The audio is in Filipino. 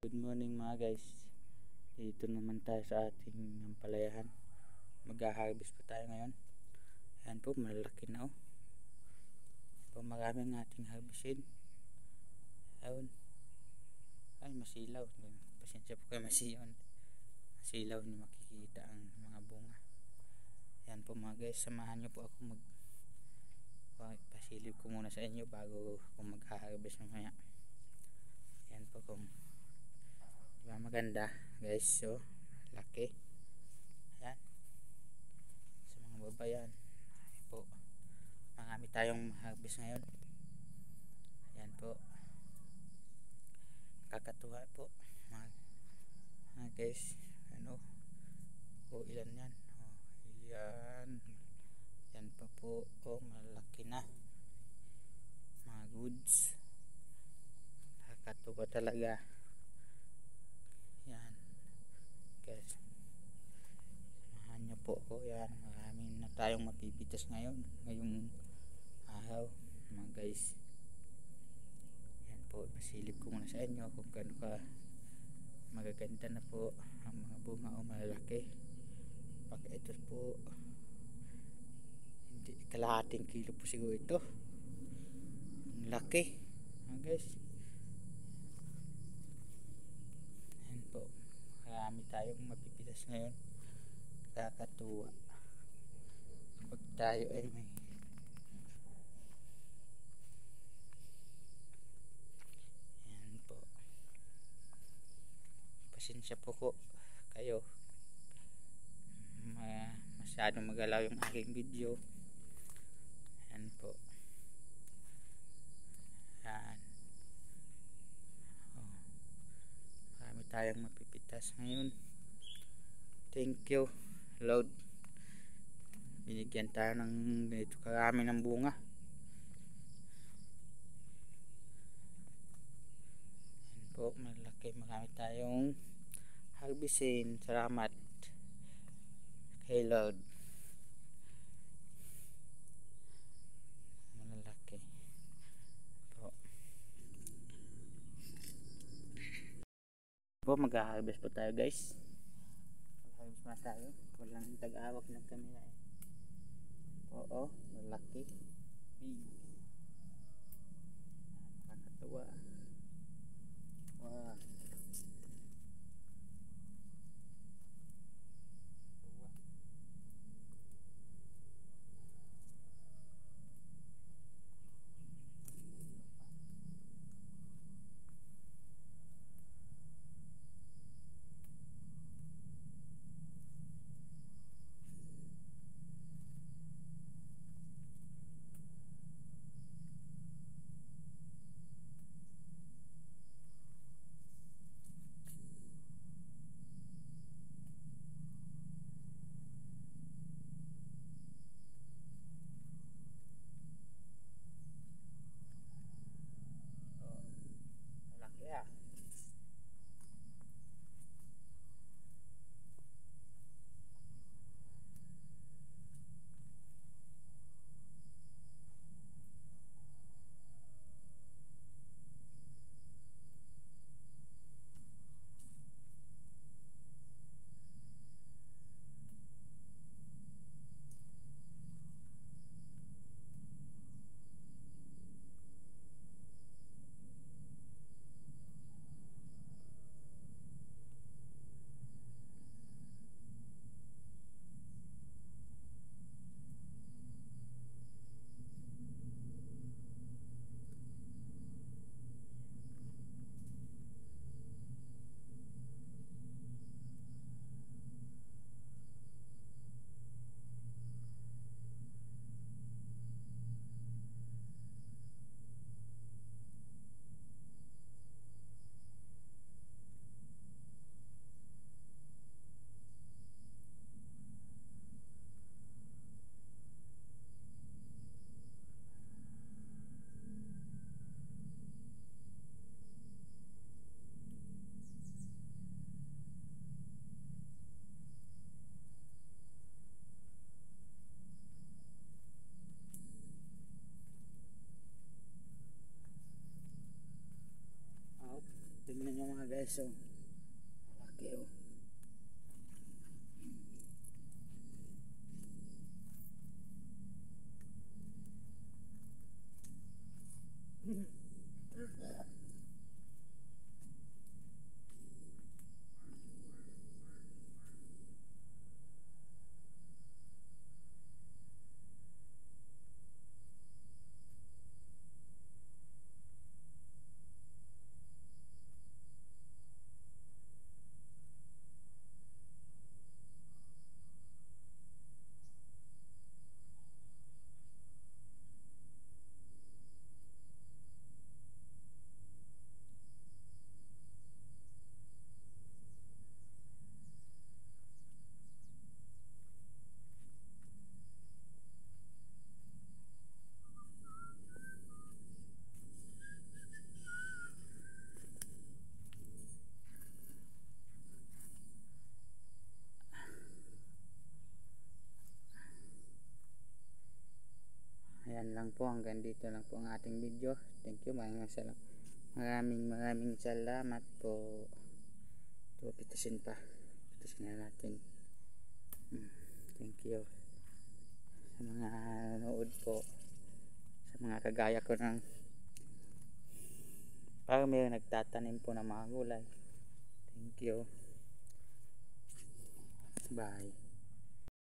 Good morning mga guys. Dito naman tayo sa ating ampalayahan. Mag-harvest pa tayo ngayon. Ayan po, malalaki na oh. So, maraming ating harvestin. Ayun. Ay, masilaw. Pasensya po kayo, masilaw ni makikita ang mga bunga. Ayan po mga guys, samahan nyo po ako pasilip ko muna sa inyo bago ako mag-harvest mamaya. Ayan po kung diba maganda guys, so laki. Ayan, sa mga babayan po, marami tayong harvest ngayon. Ayan po, kakatuwa po mga guys. Ano o ilan yan, yan pa po, malaki na mga goods. Kakatuwa talaga. Yan guys, samahan nyo po ako. Yan, marami na tayong mapipitas ngayong araw mga guys. Yan po, masilip ko muna sa inyo kung gaano ka magaganda na po ang mga bunga o malalaki. Pag ito po, hindi kalahating kilo po siguro ito. Ang laki mga guys. Yan po, marami tayong mapipitas ngayon. Kakatuwa pag tayo ay may yan po. Pasensya po ko kayo, masyadong magalaw yung aking video. Yan po. Yan. Marami tayong mapipitas ngayon. Thank you Lord, binigyan tayo ng ganito karami ng bunga. Yan po, malaki, marami tayong harvestin. Salamat kay Lord. Malalaki po, mag-harvest po tayo guys. Mag-harvest na tayo. Walang tag-awak ng camera eh. Oo, malaki, big, nakakatawa. Wow, Tingnan nyo mga guys, oh. Laki oh. Ayan lang po, hanggang dito lang po ang ating video. Thank you, maraming salamat po. Ito, pitasin na natin. Thank you sa mga nanood po, sa mga kagaya ko ng parang may nagtatanim po ng mga gulay. Thank you, bye.